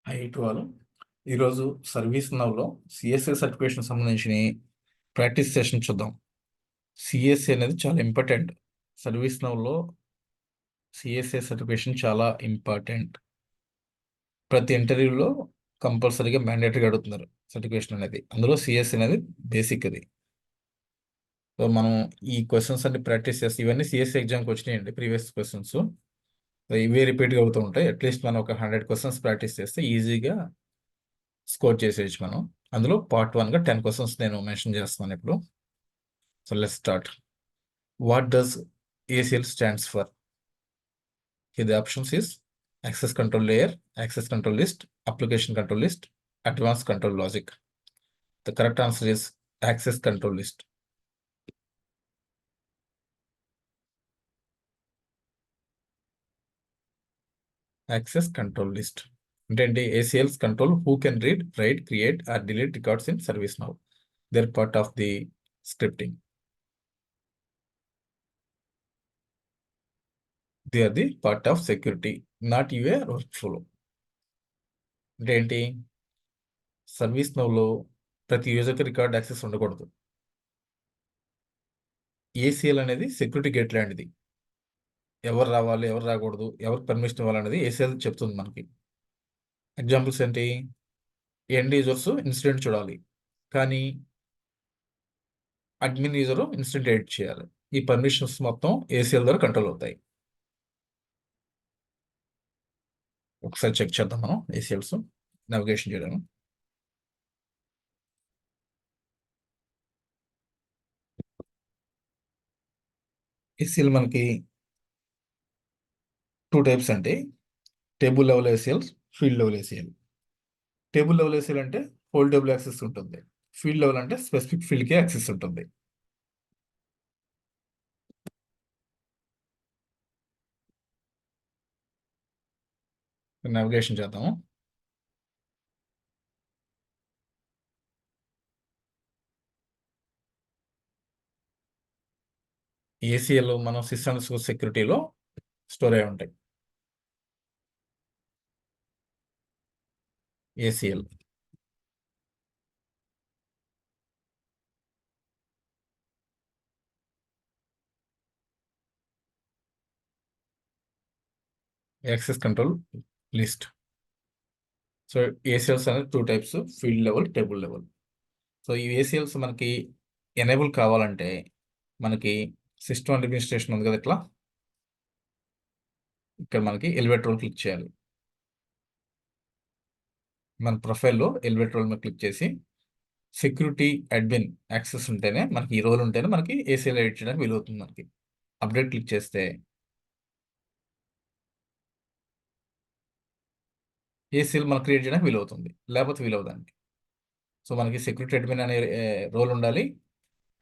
High to all. ఈరోజు service నౌలో CSA certification సంబంధించిన practice session చూద్దాం. సిఎస్ఏ అనేది చాలా ఇంపార్టెంట్. సర్వీస్ నౌలో సిఎస్ఏ సర్టిఫికేషన్ చాలా ఇంపార్టెంట్. ప్రతి ఇంటర్వ్యూలో కంపల్సరీగా మ్యాండేటరీగా అడుగుతున్నారు సర్టిఫికేషన్ అనేది. అందులో సిఎస్ఏ అనేది బేసిక్ అది. సో మనం ఈ క్వశ్చన్స్ అన్ని ప్రాక్టీస్ చేస్తే ఇవన్నీ సిఎస్ఏ ఎగ్జామ్కి వచ్చినాయండి. ప్రీవియస్ క్వశ్చన్స్ ఇవే రిపీట్గా అవుతూ ఉంటాయి. అట్లీస్ట్ మనం ఒక 100 క్వశ్చన్స్ ప్రాక్టీస్ చేస్తే ఈజీగా స్కోర్ చేసేయచ్చు మనం. అందులో పార్ట్ 1గా 10 క్వశ్చన్స్ నేను మెన్షన్ చేస్తున్నాను ఇప్పుడు. So let's start. What does ACL stands for? The options is access control layer, access control list, application control list, advanced control logic. The correct answer is access control list. Access control list. Then the ACL's control who can read, write, create or delete records in ServiceNow. They're part of the scripting. They are the part of security, not your workflow. ఏంటి service నౌలో ప్రతి యూజర్కి record access ఉండకూడదు. ACL అనేది security gate లాంటిది. ఎవరు రావాలి, ఎవరు రాకూడదు, ఎవరికి పర్మిషన్ ఇవ్వాలనేది ఏసీఎల్ చెప్తుంది మనకి. ఎగ్జాంపుల్స్ ఏంటి? ఎండ్ యూజర్స్ ఇన్సిడెంట్ చూడాలి, కానీ అడ్మిన్ యూజర్ ఇన్సిడెంట్ ఎడిట్ చేయాలి. ఈ పర్మిషన్స్ మొత్తం ఏసీఎల్ ద్వారా కంట్రోల్ అవుతాయి. ఒకసారి చెక్ చేద్దాం మనం ఏసీఎల్స్ నావిగేషన్ చేయడం. ఏసీఎల్ మనకి 2 టైప్స్ అంటే table level ACL, field level ACL. Table level ACL అంటే హోల్ టేబుల్ యాక్సెస్ ఉంటుంది. ఫీల్డ్ లెవెల్ అంటే స్పెసిఫిక్ ఫీల్డ్కి యాక్సెస్ ఉంటుంది. నావిగేషన్ చేద్దాము. ఏసీఎల్ మనం సిస్టమ్స్ సెక్యూరిటీలో స్టోర్ అయి ఉంటాయి. ACL access control list. So ACLs అనేది 2 types, field level, table level. So ఈ ఏసీఎల్స్ మనకి ఎనేబుల్ కావాలంటే మనకి సిస్టమ్ అడ్మినిస్ట్రేషన్ ఉంది కదా, ఇట్లా ఇక్కడ మనకి ఎలివేటర్ రోల్ క్లిక్ చేయాలి. మన ప్రొఫైల్లో ఎలివేటర్ రోల్ మీద క్లిక్ చేసి సెక్యూరిటీ అడ్మిన్ యాక్సెస్ ఉంటేనే మనకి ఈ రోల్ ఉంటేనే మనకి ఏసీఎల్ ఎడిట్ చేయడానికి వీలవుతుంది. మనకి అప్డేట్ క్లిక్ చేస్తే ఏసీఎల్ మనం క్రియేట్ చేయడానికి వీలవుతుంది, లేకపోతే వీలవుదానికి. సో మనకి సెక్యూరిటీ అడ్మిన్ అనే రోల్ ఉండాలి,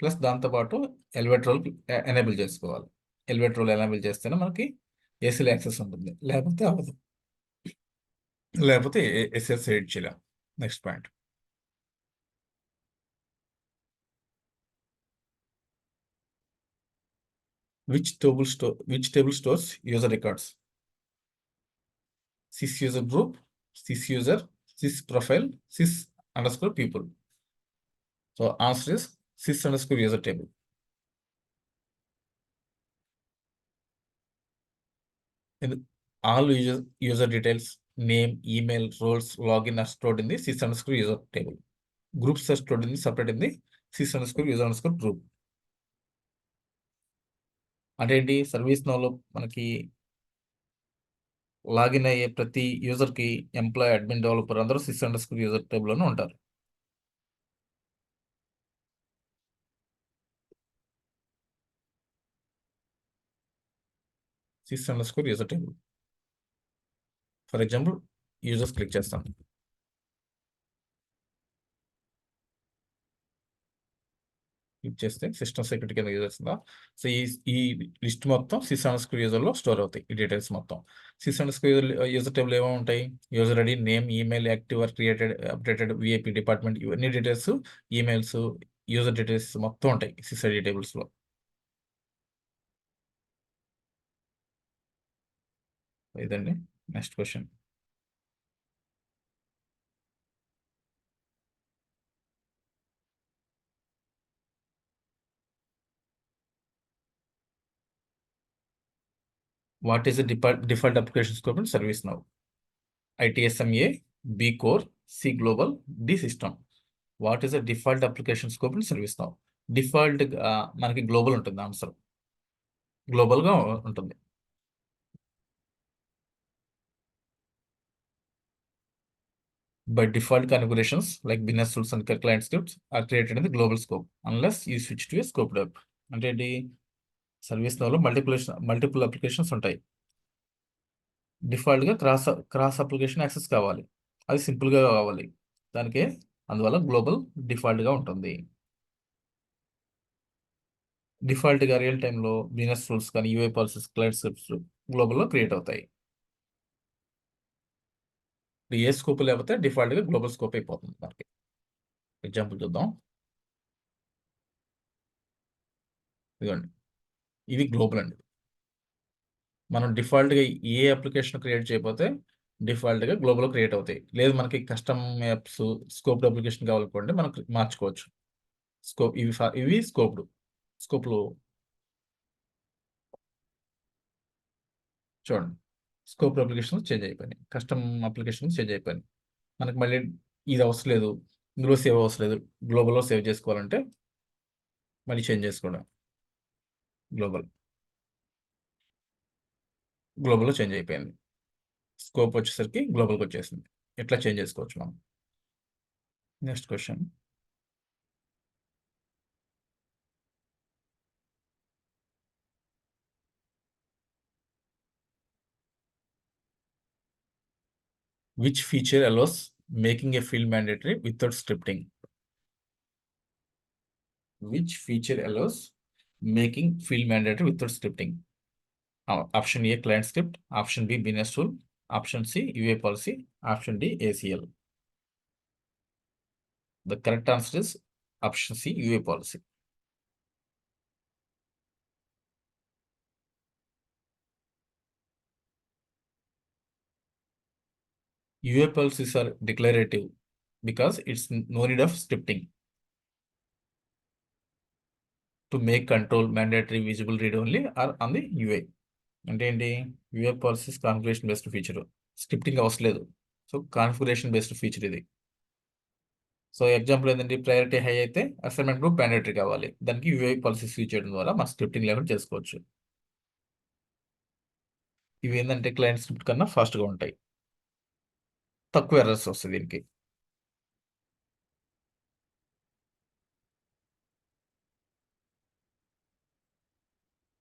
ప్లస్ దాంతోపాటు ఎలివేటర్ రోల్ ఎనేబుల్ చేసుకోవాలి. ఎలివేటర్ రోల్ ఎనేబుల్ చేస్తేనే మనకి ఏసీఎల్ యాక్సెస్ ఉంటుంది, లేకపోతే అవ్వదు. లేకపోతే ఎస్ఎస్ ఎడిట్ చేయలేం. Next point. Which table stores user records? Sys user group, sys user, sys profile, sys underscore people. So answer is sys underscore user table. And all user details, name, email, roles, login are stored in the sys underscore user table. Groups are stored in the separate in the sys underscore user underscore group. అంటే ఏంటి? Service నౌలో మనకి login అయ్యే ప్రతి యూజర్కి employee, admin, developer అందరూ sys underscore user టేబుల్లోనే ఉంటారు. Sys underscore user table. For example users click చేస్తాను. క్లిక్ చేస్తే సిస్టమ్ సెక్యూరిటీ కింద యూజర్స్ ఉందా. సో ఈ లిస్ట్ మొత్తం సిస్ అండర్స్కోర్ యూజర్లో స్టోర్ అవుతాయి. ఈ డీటెయిల్స్ మొత్తం సిస్ అండర్స్కోర్ యూజర్ టేబుల్ ఏమో ఉంటాయి. User ID, name, email, active or created, updated, VIP, department, ఇవన్నీ డీటెయిల్స్, ఈమెయిల్స్, యూజర్ డీటెయిల్స్ మొత్తం ఉంటాయి సిస్ ఐడి టేబుల్స్లో. ఇదండి next question. What is the default application scope in ServiceNow? ITSM B core, C global, D system. What is the default application scope in ServiceNow? Default మనకి global ఉంటుంది answer. గ్లోబల్గా ఉంటుంది. By default configurations like business rules and client scripts are created in the global scope unless you switch to a scoped app. అంటే ఏంటి? Service నోలో multiple applications ఉంటాయి. డిఫాల్ట్గా cross application access కావాలి, అది సింపుల్గా కావాలి, దానికే అందువల్ల గ్లోబల్ డిఫాల్ట్గా ఉంటుంది. డిఫాల్ట్గా రియల్ టైంలో బిజినెస్ రూల్స్ కానీ యూఐ పాలసీస్ క్లయింట్ స్క్రిప్ట్స్ గ్లోబల్లో క్రియేట్ అవుతాయి. ఏ స్కోప్ లేకపోతే డిఫాల్ట్గా గ్లోబల్ స్కోప్ అయిపోతుంది మనకి. ఎగ్జాంపుల్ చూద్దాం. ఇదిగోండి, ఇది గ్లోబల్ అండి. మనం డిఫాల్ట్గా ఏ అప్లికేషన్ క్రియేట్ చేయకపోతే డిఫాల్ట్గా గ్లోబల్ క్రియేట్ అవుతాయి. లేదు మనకి కస్టమ్ యాప్స్ స్కోప్డ్ అప్లికేషన్ కావాలనుకోండి మనం మార్చుకోవచ్చు. ఇవి స్కోప్లు చూడండి. స్కోప్ అప్లికేషన్ చేంజ్ అయిపోయినాయి, కస్టమ్ అప్లికేషన్ చేంజ్ అయిపోయినాయి. మనకి మళ్ళీ ఇది అవసరం లేదు, ఇందులో సేవ్ అవసరం లేదు, గ్లోబల్లో సేవ్ చేసుకోవాలంటే మళ్ళీ చేంజ్ చేసుకోవడం. గ్లోబల్లో చేంజ్ అయిపోయింది, స్కోప్ వచ్చేసరికి గ్లోబల్కి వచ్చేసింది. ఇట్లా చేంజ్ చేసుకోవచ్చు మనం. Next question. Which feature allows making a field mandatory without scripting? Which feature allows making field mandatory without scripting? Option A client script, option B business rule, option C UA policy, option D ACL. The correct answer is option C UA policy. UA policies are declarative because it's no need of scripting to make control mandatory visible read only or on the UA. అంటే ఏంటి? UA policies configuration based feature, scripting అవసరం లేదు. So configuration based feature ఇది. So example ఏంటంటే priority high అయితే assignment group mandatory కావాలి, దానికి UA policies use చేయడం ద్వారా మన స్క్రిప్టింగ్ లేకుండా చేసుకోవచ్చు. ఇవి ఏంటంటే క్లయింట్ స్క్రిప్ట్ కన్నా ఫాస్ట్గా ఉంటాయి, తక్కువ ఎర్రర్స్ వస్తాయి దీనికి.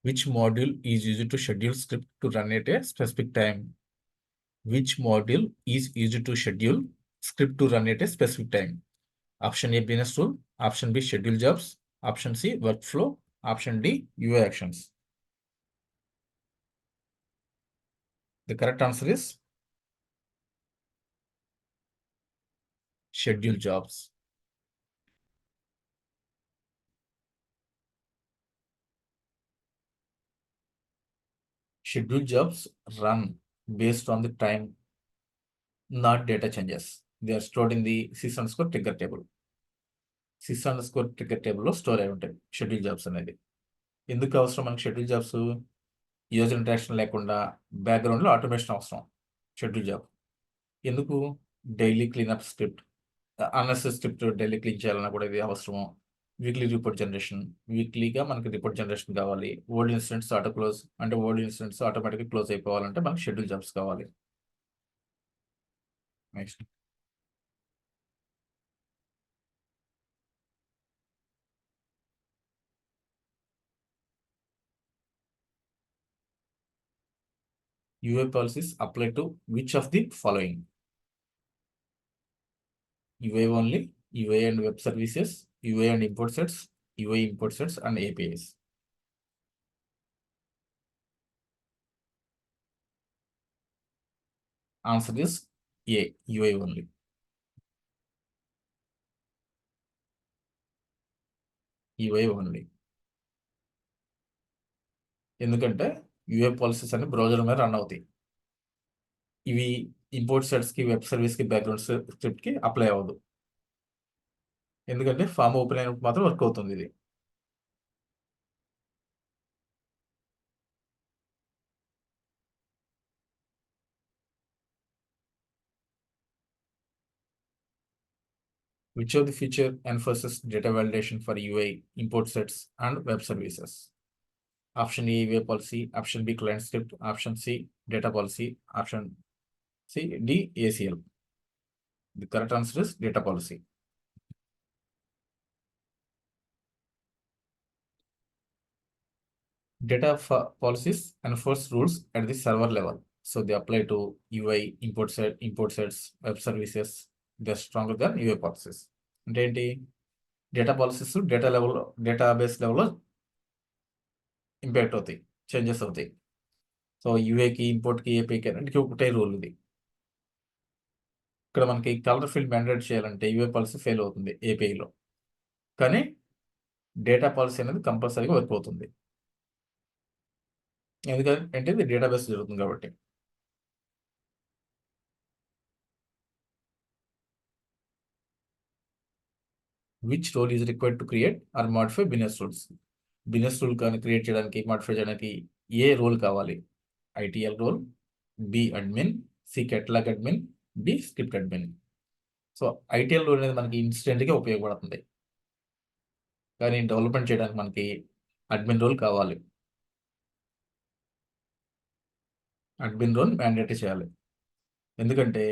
Which module is used to schedule script to run at a specific time? Which module is used to schedule script to run at a specific time? Option A business rule, option B schedule jobs, option C workflow, option D UI actions. The correct answer is schedule jobs. Schedule jobs run based on the time, not data changes. They are stored in the sys_trigger table. sys_trigger table లో store అయి ఉంటాయి schedule jobs అనేది. ఎందుకు అవసరం మనకి schedule jobs? User interaction లేకుండా బ్యాక్గ్రౌండ్లో automation అవసరం షెడ్యూల్ జాబ్. ఎందుకు? Daily cleanup script, unnecessary script daily clean చేయాలన్నా కూడా ఇది అవసరం. వీక్లీ రిపోర్ట్ జనరేషన్, వీక్లీగా మనకి రిపోర్ట్ జనరేషన్ కావాలి. ఓల్డ్ ఇన్సిడెంట్స్ ఆటో క్లోజ్, అంటే ఓల్డ్ ఇన్సిడెంట్స్ ఆటోమేటిక్గా క్లోజ్ అయిపోవాలంటే మనకి షెడ్యూల్ జాబ్స్ కావాలి. Next. UA policies apply to which of the following? UA only, UA and web services, UA and import sets, UA import sets and APIs. Answer is A, UA only. UA only. ఎందుకంటే UA policies అన్ని browser మీద run అవుతాయి. ఇవి import సెట్స్కి web సర్వీస్కి background స్క్రిప్ట్కి apply అవ్వదు, ఎందుకంటే form open అయినప్పుడు మాత్రం వర్క్ అవుతుంది ఇది. Which of the feature enforces data validation for UI, import sets, and web services? Option A, UA policy. Option B, client script. Option C, data policy. Option C, D, ACL. The correct answer is data policy. Data policies enforce rules at the server level. So they apply to UI, import sets, web services. They're stronger than UA policies. అంటే ఏంటి? Data policies data level, database లెవెల్లో impact అవుతాయి, changes అవుతాయి. So యూఏకి, ఇంపోర్ట్కి, ఏపీకి అన్నిటికీ ఒకటే rule ఇది. ఇక్కడ మనకి కలర్ ఫీల్డ్ మ్యాండేట్ చేయాలంటే యూఏ పాలసీ ఫెయిల్ అవుతుంది ఏపీలో, కానీ డేటా పాలసీ అనేది కంపల్సరీగా వర్క్ అవుతుంది. ఎందుకంటే ఇది డేటాబేస్ జరుగుతుంది కాబట్టి. Which role is required to create or modify business rules? Business rule కానీ క్రియేట్ చేయడానికి, మాడిఫై చేయడానికి ఏ రోల్ కావాలి? ITIL role, B admin, C catalogue admin, D script admin. So ITIL role అనేది మనకి ఇన్స్టెంట్గా ఉపయోగపడుతుంది, కానీ డెవలప్మెంట్ చేయడానికి మనకి అడ్మిన్ రోల్ కావాలి. అడ్మిన్ రోల్ మ్యాండేటరీ చేయాలి. ఎందుకంటే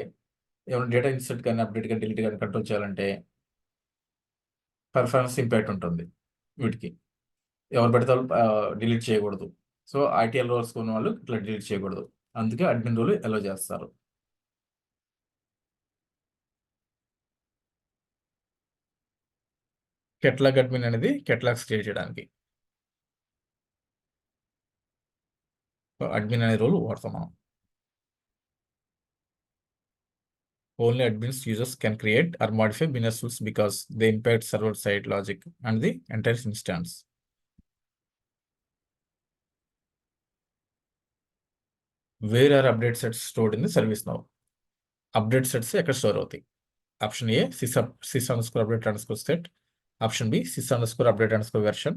ఏమైనా డేటా ఇన్సర్ట్ కానీ, అప్డేట్ కానీ, డిలీట్ కానీ కంట్రోల్ చేయాలంటే పర్ఫార్మెన్స్ ఇంపాక్ట్ ఉంటుంది వీటికి. ఎవరు పెడితే వాళ్ళు డిలీట్ చేయకూడదు. సో ఐటీఎల్ రోల్స్ ఉన్న వాళ్ళు ఇట్లా డిలీట్ చేయకూడదు, అందుకే అడ్మిన్ రోల్ అలో చేస్తారు. కెట్లాగ్ అడ్మిన్ అనేది కెట్లాగ్స్ క్రియేట్ చేయడానికి అడ్మిన్ అనే రోల్ వాడతాం మనం. Only admins users can create or modify business rules because they impact server-side logic and the entire instance. Where are update sets stored in the service now? Update sets ఎక్కడ store అవుతాయి? Option A sys underscore update underscore set. Option B sys underscore update underscore version.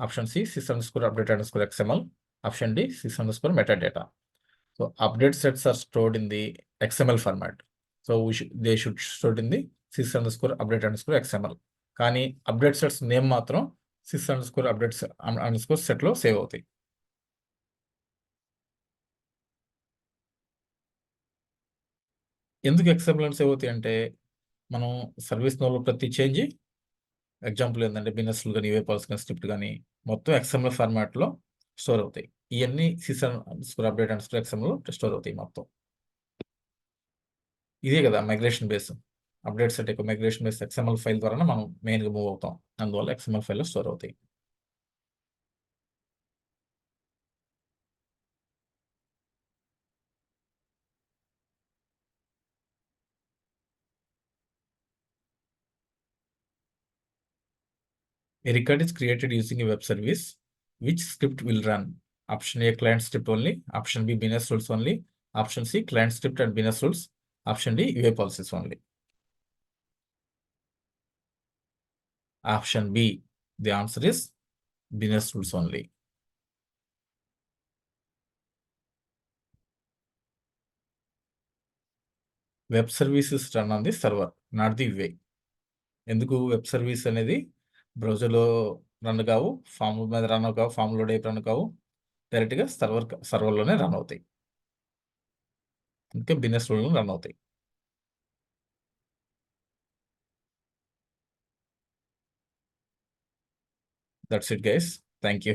Option C sys underscore update underscore XML. Option D sys underscore metadata. So update sets are stored in the XML format. So they should stored in the sys underscore update underscore XML. కానీ update sets name మాత్రం sys underscore updates underscore సెట్లో save అవుతాయి. ఎందుకు XML save అవుతాయి అంటే, మనం service నోలో ప్రతి change, example ఏంటంటే బిజినెస్లు కానీ, యూఏ పాలసీ కానీ, స్క్రిప్ట్ కానీ మొత్తం XML ఫార్మాట్లో స్టోర్ అవుతాయి. ఇవన్నీ sys underscore update underscore XML store అవుతాయి మొత్తం. ఇదే కదా మైగ్రేషన్ బేస్. అప్డేట్ సెట్ యొక్క మైగ్రేషన్ బేస్ XML ఫైల్ ద్వారా మనం మెయిన్గా మూవ్ అవుతాం, అందువల్ల XML ఫైల్లో స్టోర్ అవుతాయి. A record is created using a web service. Which script will run? Option A, client script only. Option B, business rules only. Option C, client script and business rules. Option D, UA policies only. Option B, the answer is business rules only. Web services run on the server, not the UA. ఎందుకు web service అనేది బ్రౌజర్లో run కావు, form మీద run కావు, form load అయి run కావు, డైరెక్ట్గా సర్వర్లోనే run అవుతాయి, అందుకే బిజినెస్ రూల్ రన్ అవుతాయి. That's it, guys. Thank you.